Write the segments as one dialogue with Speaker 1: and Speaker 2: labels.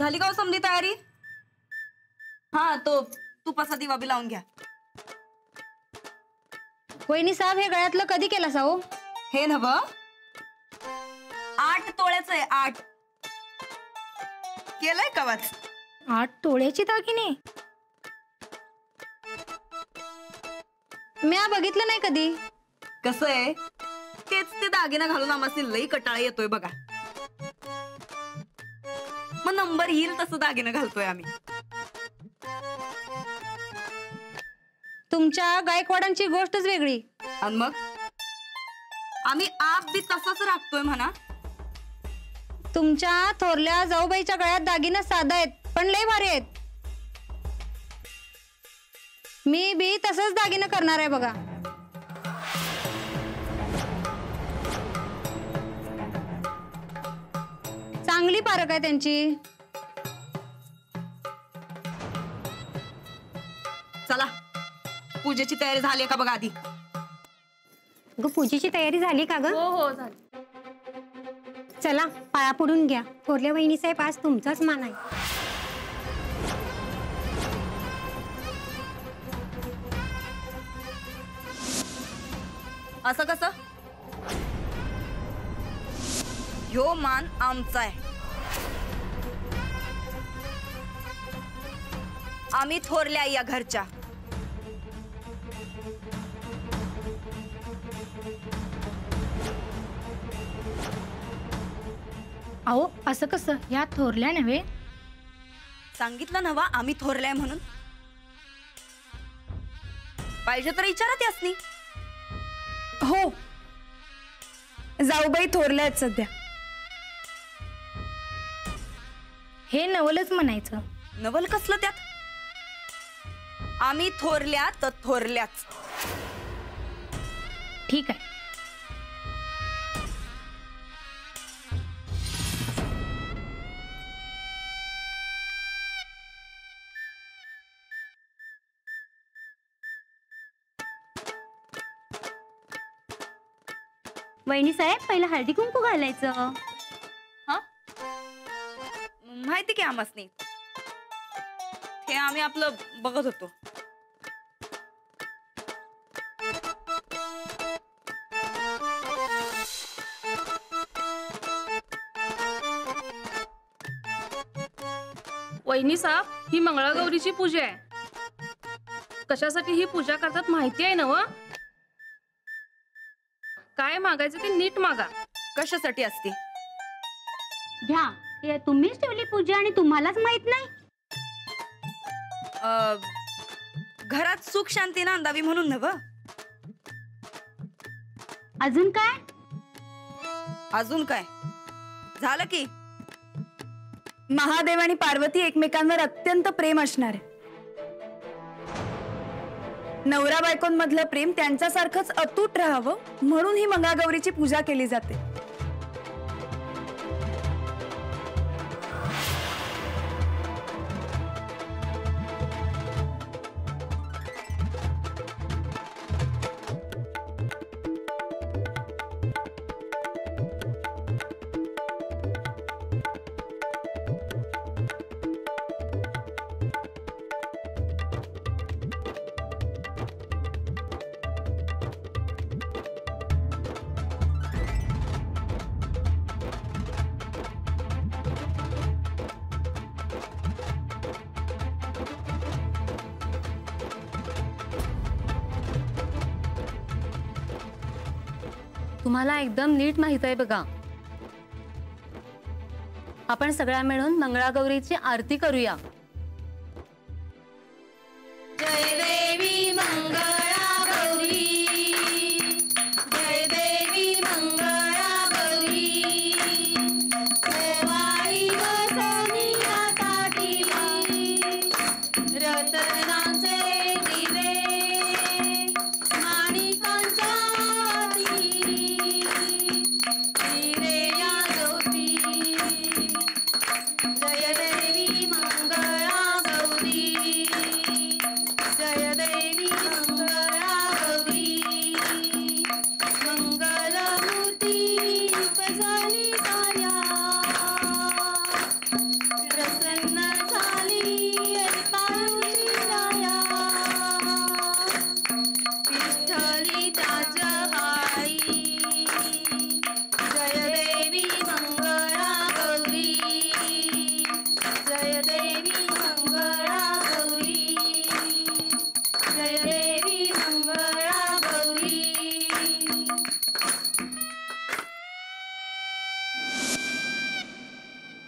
Speaker 1: झाली का हो समधी तयारी? हा तो तुपाचा दिवा बी लावून घ्या.
Speaker 2: वहिनी साहेब हे गळ्यातलं कधी केलं सा हो?
Speaker 1: हे नव 8 तोळ्याचं आहे. 8 केलंय कवाच.
Speaker 2: 8 तोळ्याची दागिने म्या बघितलं नाही कधी.
Speaker 1: कसं आहे तेच ते दागिना घालून आम्हाला लई कटाळा येतोय बघा. मग नंबर येईल तसं दागिना घालतोय आम्ही.
Speaker 2: तुमच्या गायकवाडांची गोष्टच वेगळी.
Speaker 1: आणि मग आम्ही आप बी तसाच राखतोय म्हणा.
Speaker 2: तुमच्या थोरल्या जाऊबाईच्या गळ्यात दागिने साधा आहेत पण लय भारी आहेत. मी बी तसंच दागिने करणार आहे बघा. चांगली पारख आहे त्यांची.
Speaker 1: चला पूजेची तयारी झाली का बघा आधी.
Speaker 2: ग पूजेची तयारी झाली का ग?
Speaker 3: हो हो झाली.
Speaker 2: चला पाया पडून घ्या. थोरल्या वहिनी साहेब आज तुमचाच मान आहे.
Speaker 1: असं कसं? ह्यो मान आमचा आहे. आम्ही थोरल्या या घरच्या.
Speaker 2: अहो असं कसं? या थोरल्या नव्हे.
Speaker 1: सांगितलं नवा आम्ही थोरल्या म्हणून. पाहिजे तर विचारा त्यासनी.
Speaker 3: हो जाऊबाई थोरल्या आहेत सध्या.
Speaker 2: हे नवलच म्हणायचं.
Speaker 1: नवल कसलं त्यात? आम्ही थोरल्या तर थोरल्याच.
Speaker 2: ठीक आहे. वहिनी साहेब पहिला हळदी कुंकू घालायचं.
Speaker 1: हा माहिती की आम्हासनी. हे आम्ही आपलं बघत होतो.
Speaker 3: वहिनी साहेब ही मंगळागौरीची पूजा आहे. कशासाठी ही पूजा करतात माहिती आहे ना व? काय मागायचं ते नीट मागा.
Speaker 1: कशासाठी असते?
Speaker 2: घ्या हे तुम्हीच ठेवली पूजा आणि तुम्हालाच माहित नाही.
Speaker 1: घरात सुख शांती नांदावी म्हणून नव.
Speaker 2: अजून काय?
Speaker 1: अजून काय झालं की
Speaker 3: महादेव आणि पार्वती एकमेकांवर अत्यंत प्रेम असणार आहे. नवरा बायकोंमधलं प्रेम त्यांच्यासारखंच अतूट राहावं म्हणून ही मंगळागौरीची पूजा केली जाते.
Speaker 2: तुम्हाला एकदम नीट माहित आहे बघा. आपण सगळ्या मिळून मंगळागौरीची आरती करूया.
Speaker 1: जय देवी मंगळा गौरी, जय देवी मंगळा गौरी. ओवाळी बसवली ताटी, रतनांचे दिवे, माणिकांच्या हिरे या ज्योती. जय देवी मंगळा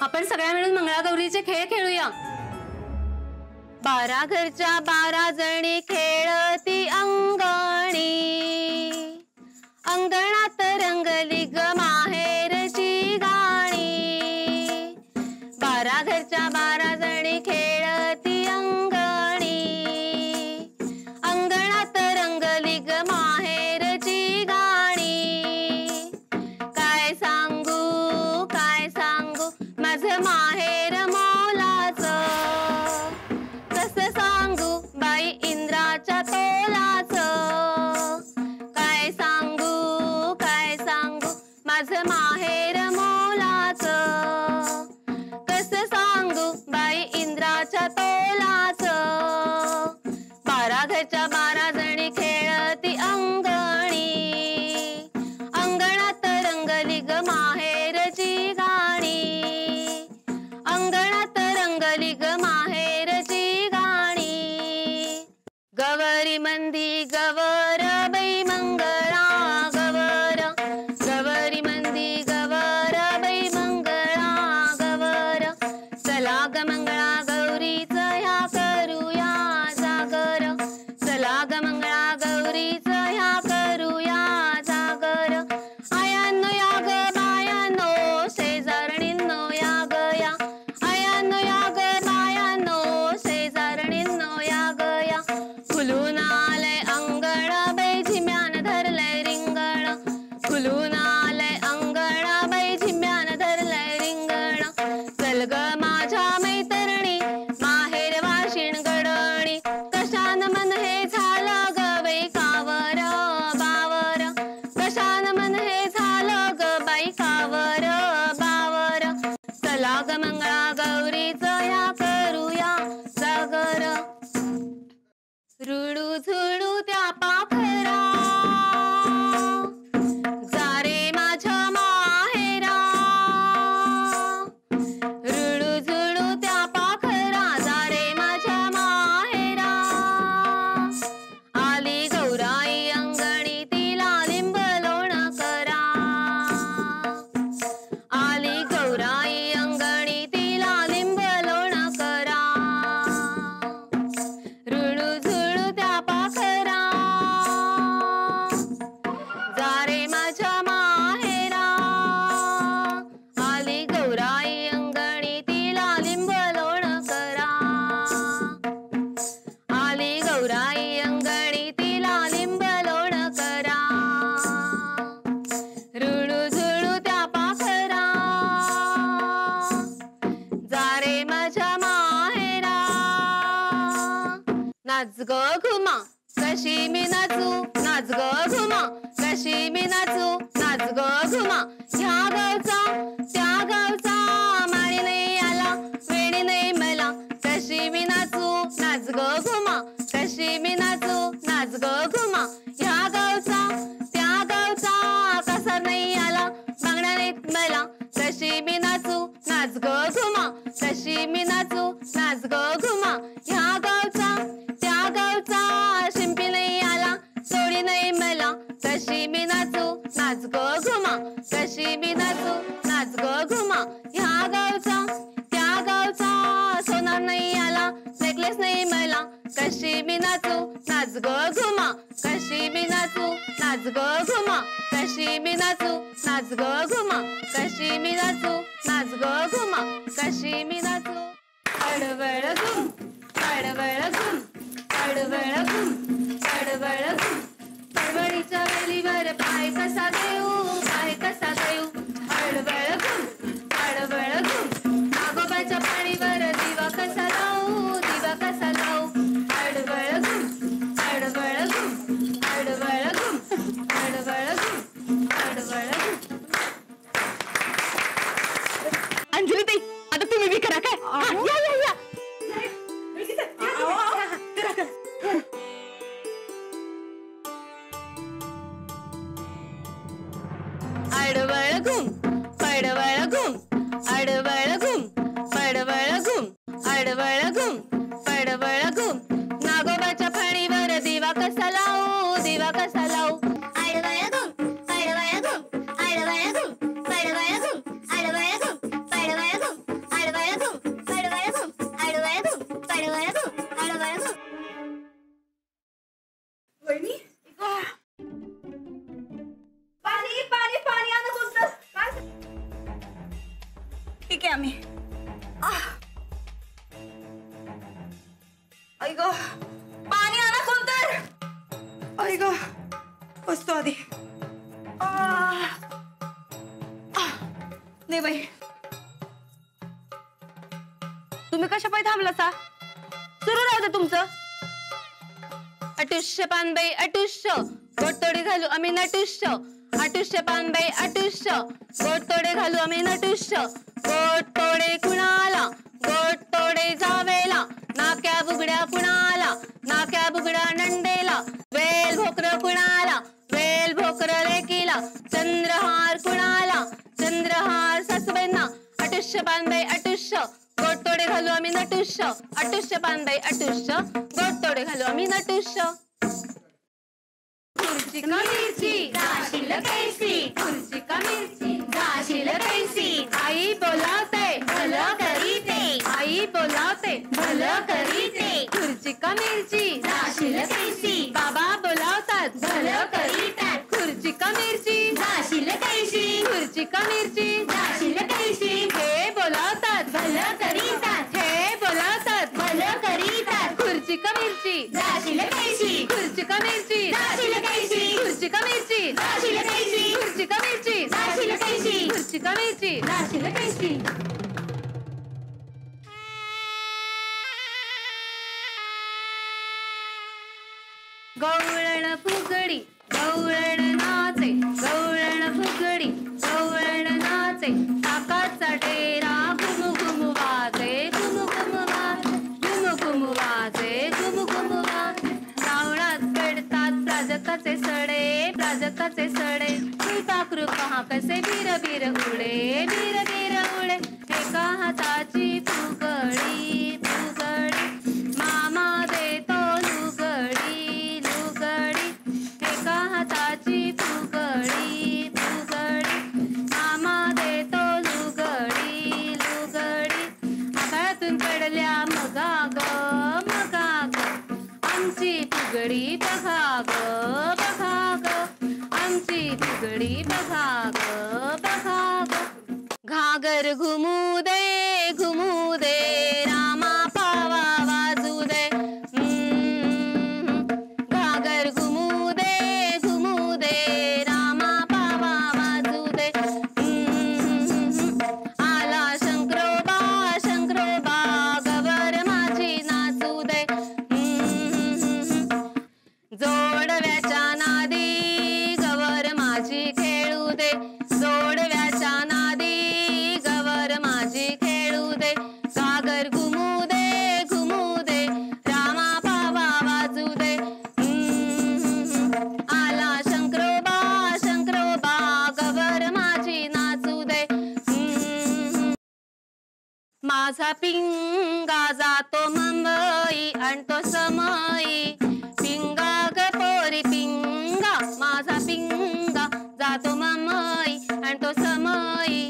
Speaker 4: आपण सगळ्या मिळून मंगळागौरीचे खेळ खेळूया. 12 घरच्या 12 जणी खेळती अंगणी, अंगणात रंगली ग माहेरची गाणी. 12 घरच्या 12 जणी खेळती अंगणी, अंगणात रंगली ग माहेरची गाणी. काय सांगू माझं माहेर मोलाचं, कसं सांगू बाई इंद्राच्या तोलाचं. काय सांगू माझं माहेर मोलाचं, कसं सांगू बाई इंद्राच्या तोलाचं. 12 घरच्या 12 जणी खेळती अंगणी, अंगणात रंगली ग माहेरची गाणी, अंगणात रंगली ग माहेरची गाणी. गवरी मंदी गवर बाई मंगळा गवर, गवरी मंदी गवर बाई मंगळा गवर. चला ग मंगळा गौरीच ह्या करूया जागर, चला ग मंगळा गौरीच ह्या करूया जागर. आयानो या ग बायानो शेजारणींनो या ग या, आयानो या ग बायानो शेजारणींनो या ग या. फुलून आलंय अंगण बाई झिम्यान धरलंय रिंगण, फुलून आलंय अंगण बाई झिम्यान धरलंय रिंगण. चल ग माझ्या मैत्रिणी माहेर वाशिण गडणी, कशान मन हे झालं ग बाई कावर बावर, कशान मन हे झालं ग बाई कावर बावर. चला ग मंगळा गौरीच ह्या करूया जागर. रुडू झुडू त्या पाखरा, जा रे माझ्या माहेरा. रुडू झुडू त्या पाखरा, जा रे माझ्या माहेरा. आली गौराई अंगणी तिला लिंब लोण करा, आली गौराई अंगणी तिला लिंब लोण करा. रुडू झुडू त्या पाखरा, जा रे माझ्या माहेरा. आली गौराई अंगणी तिला लिंब लोण करा, आली गौराई अंगणी तिला लिंब लोण करा. रुडू झुडू त्या पाखरा, जा रे माझ्या माहेरा. नाच ग घुमा कशी मी नाचू, नाच ग घुमा कशी मी नाचू, नाच ग घुमा. ह्या गावचा त्या गावचा माळी नाही आला, वेणी नाही मला, कशी मी नाचू, नाच ग घुमा कशी मी नाचू, नाच ग घुमा. ह्या गावचा त्या गावचा कसा नाही आला, मागण्या नाहीत मला, कशी मी नाचू, नाच ग घुमा कशी मी नाचू, नाच ग घुमा. ह्या गावचा त्या गावचा शिंपी नाही आला, सोडी नाही मला, कशी मी नाचू, नाच ग घुमा कशी मी नाचू, नाच ग घुमा. ह्या गावचा त्या गावचा सोनार नाही आला, नेकलेस नाही मला, कशी मी नाचू, नाच ग घुमा कशी मी नाचू, नाच ग घुमा कशी मी नाचू, नाच ग घुमा कशी मी नाचू, नाच ग घुमा कशी मी नाचू. अडवळ घुम अडवळ घुम अडवळ घुम अडवळ घुम. परवडीच्या वेलीवर पाय कसा देऊ, पाय कसा देऊ. अडवळ घुम अडवळ घुम. नागोबाच्या पाणीवर दिवा कसा लावू, दिवा कसा लावू. अडवळ घुम अडवळ घुम अडवळ घुम अडवळ घुम अडवळ घुम. अंजली ताई आता तुम्ही बी करा काय. या या या. अडवळ घुम पडवळ घुम अडवळ घुम पडवळ घुम अडवळ घुम पडवळ घुम. नागोबाच्या फणीवर दिवा कसा लावू, दिवा कसा लावू.
Speaker 5: अडवळ घुम पडवळ घुम अडवळ घुम पडवळ घुम अडवळ घुम पडवळ घुम
Speaker 1: आम्ही. आई ग, पाणी आणा कोणतर. आई ग, बसतो आधी. दे बाई.
Speaker 4: तुम्ही कशा पाय थांबलासा? सुरू राहू दे तुमचं. अटुष्य पानबाई अटुष्य, गोटतोडे घालू आम्ही नटुष्य. अटुष्य पानबाई अटुष्य, गोटतोडे घालू आम्ही नटुष्य. गोटतोडे कुणाला, गोटतोडे जावेला. नाक्या बुगड्या कुणाला, नाक्या बुगड्या नंदेला. वेल भोकर कुणाला, वेल भोकर लेकीला. चंद्रहार कुणाला, चंद्रहार सासूबाईंना. अटुष्य पानबाई अटुष्य, गोटतोडे घालू आम्ही नटुष्य. अटुष्य पानबाई अटुष्य, गोटतोडे घालू आम्ही नटुष्य. खुर्ची का मिरची, जाशील कैसी. खुर्ची का मिरची, जाशील कैसी. आई बोलावते, भलं करीते. आई बोलावते, भलं करीते. खुर्ची का मिरची, जाशील कैसी. बाबा बोलावतात, भलं करीतात. खुर्ची का मिरची, जाशील कैसी. खुर्ची का मिरची, जाशील कैसी. हे बोलावतात, भलं करीतात. हे बोलावतात, भलं करीतात. खुर्ची का मिरची, जाशील कैसी. खुर्ची का मिरची, जाशील कैसी. खुर्ची का मिरची, जाशील कैसी. खुर्ची का मिरची, जाशील कैसी. खुर्ची का मिरची, जाशील कैसी. गवळण फुगडी, गवळण नाचे. गवळण फुगडी, गवळण नाचे. काकाचा डेरा घुमु घुमु वाजे. घुमु घुमु वाजे, घुमु घुमु वाजे. घुमु घुमु वाजे. रावणात पडतात प्राजक्ताचे सडे, प्राजक्ताचे सडे. फुलपाखरू पहा कसे बीर बीर उडे, बीर बीर उडे. एका हाताची फुगडी, फुगडी. मामा देतो लुगडी, लुगडी. एका हाताची फुगडी, फुगडी. मामा देतो लुगडी, लुगडी. आकाशातून पडल्या मगा ग, मगा ग. आमची फुगडी बघा ग, बघा ग. आमची फुगडी बघा ग, बघा ग. घागर घुमू दे, घुमू दे. रामा पावा वाजू दे. घागर घुमू दे, घुमू दे. रामा पावा वाजू दे. आला शंकरोबा, शंकरोबा. गवर माझी नाचू दे. जोडव्याच्या नादी गवर माझी खेळू दे. जोडव्याच्या नादी गवर माझी खेळू दे. घागर घुमू दे, घुमू दे. रामा पावा वाजू दे. आला शंकरोबा, शंकरोबा. गवर माझी नाचू दे. माझा पिंगा जातो मुंबई आणतो समई. पिंगा ग पोरी पिंगा, माझा पिंगा जातो मुंबई आणतो समई.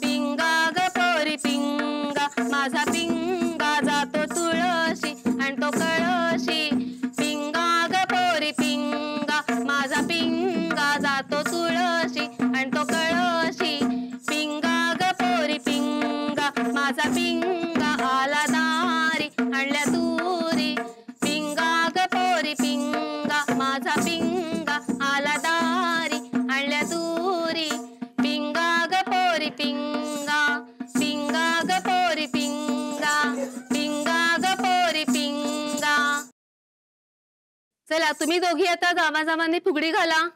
Speaker 4: पिंगा ग पोरी पिंगा, माझा पिंगा जातो तुळशी आणतो कळशी. पिंगा ग पोरी पिंगा, माझा पिंगा जातो तुळशी आणतो कळशी. पिंगा ग पोरी पिंगा, माझा पिंगा आला दारी आणल्या तुरी. पिंगा ग पोरी पिंगा, माझा पिंगा आला दारी आणल्या तुरी. पिंगा ग पोरी पिंगा, पिंगा ग पोरी पिंगा. पिंगा ग पोरी पिंगा. चला तुम्ही दोघी आता जामाजामाने फुगडी घाला.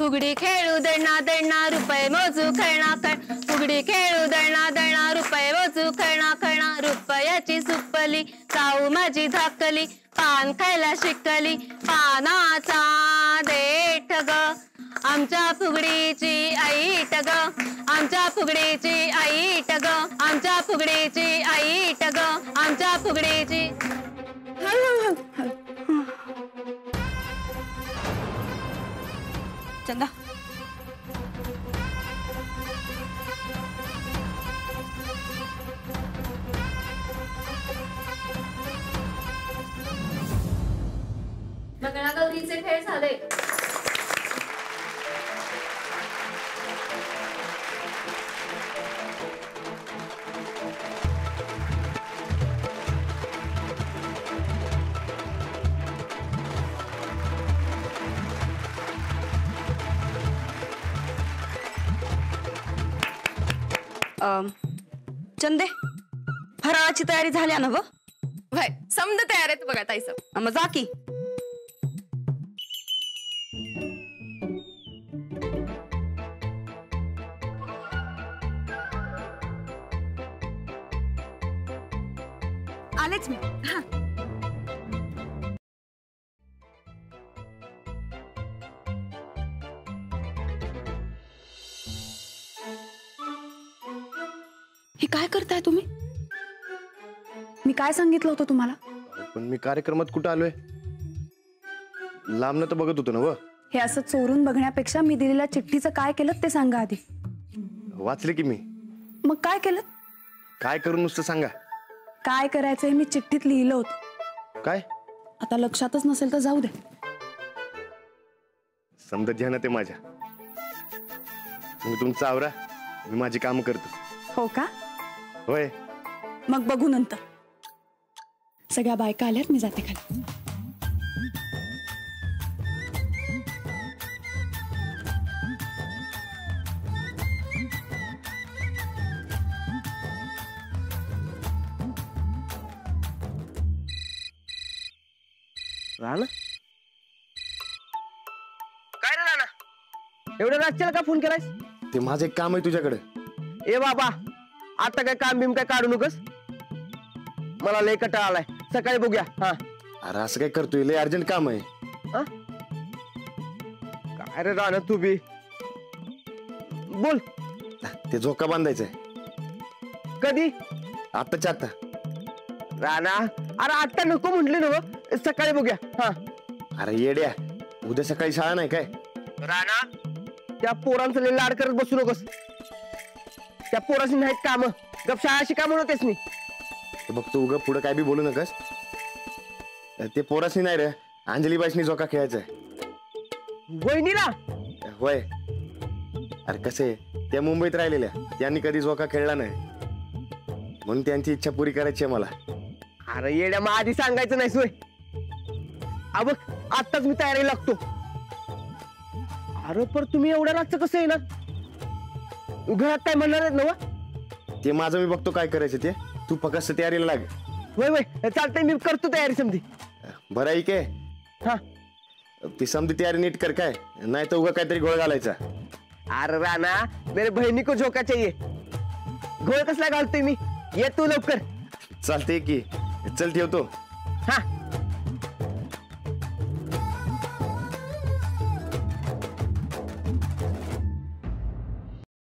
Speaker 4: फुगडी खेळू दळणा दळणा रुपये मोजू खेळणा खेळ फुगडी खेळू दळणा दळणा रुपये मोजू खेळणा खेळणा रुपयाची सुपली चाऊ माझी धाकली पान खायला शिकली पानाचा देठ ग आमच्या फुगडीची ऐट ग आमच्या फुगडीची ऐट ग आमच्या फुगडीची ऐट ग आमच्या फुगडीची
Speaker 1: चंदा
Speaker 4: मंगळागौरीचे खेळ झाले.
Speaker 1: चंदे फराळाची तयारी झाल्या ना व
Speaker 3: वय समज तयार आहेत बघा ताई सब.
Speaker 1: मग जा की.
Speaker 3: आलेच मी. हा. हे काय करताय तुम्ही? मी काय सांगितलं होतं तुम्हाला?
Speaker 5: पण मी कार्यक्रमात कुठं आलोय? लांबनं तर बघत होतो ना व.
Speaker 3: हे असं चोरून बघण्यापेक्षा मी दिलेल्या चिठ्ठीचं काय केलं ते सांगा आधी.
Speaker 5: वाचले की मी.
Speaker 3: मग काय केलं?
Speaker 5: काय करू नुसतं सांगा.
Speaker 3: काय करायचंय मी चिठ्ठीत लिहिलं होतं.
Speaker 5: काय?
Speaker 3: आता लक्षातच नसेल तर जाऊ दे.
Speaker 5: समजा ध्यानात आहे माझ्या. तुम्ही तुमचं आवरा, मी माझी कामं करतो.
Speaker 3: हो का?
Speaker 5: होय.
Speaker 3: मग बघू नंतर. सगळ्या बायका आल्यात, मी जाते खाली.
Speaker 6: राणा काय रे राणा, एवढ्या रातच्याला का फोन केलायस?
Speaker 5: ते माझं एक काम आहे तुझ्याकडे.
Speaker 6: ए बाबा, आता काय काम बिम काय काढू नकोस. मला लय कटाळा आलाय. सकाळी बघूया. हा.
Speaker 5: अरे असं काय करतोय? लय अर्जंट काम आहे.
Speaker 6: काय रे राणा तू बी बोल.
Speaker 5: ते झोका बांधायचंय.
Speaker 6: कधी?
Speaker 5: आत्ताच्या आता.
Speaker 6: राणा अरे आता नको म्हटले ना, सकाळी बघूया. हा.
Speaker 5: अरे येड्या, उद्या सकाळी शाळा नाही काय?
Speaker 6: राणा त्या पोरांचं लय लाड करत बसू नकोस. त्या पोरांची नाहीत काम. गप शाळा शिका म्हणतेस मी.
Speaker 5: बघ तू उगा पुढे काय बी बोलू नकस. ते पोरासनी नाही रे, अंजलीबाईसनी झोका खेळायचाय.
Speaker 6: वहिनीला?
Speaker 5: होय. अरे कसे, त्या मुंबईत राहिलेल्या, त्यांनी कधी झोका खेळला नाही, म्हणून त्यांची इच्छा पुरी करायची आहे मला.
Speaker 6: अरे येड्या, मग आधी सांगायचं नाही सोय. बघ आत्ताच मी तयारी लागतो. अरे पण तुम्ही एवढ्या रातचं कसं येणार? घरात काय म्हणणार आहेत ना?
Speaker 5: ते माझं मी बघतो काय करायचं ते. तू फक्त तयारीला लाग.
Speaker 6: वय वय चालतंय, मी करतो तयारी समधी.
Speaker 5: बरं ऐक.
Speaker 6: हा.
Speaker 5: ती समधी तयारी नीट कर, काय नाही तर उगा काहीतरी घोळ घालायचा.
Speaker 6: अरे राणा, मेरे बहिणी को झोका चाहिए. घोळ कसला घालतोय मी? ये तू लवकर.
Speaker 5: चालते की. चल ठेवतो.
Speaker 6: हा.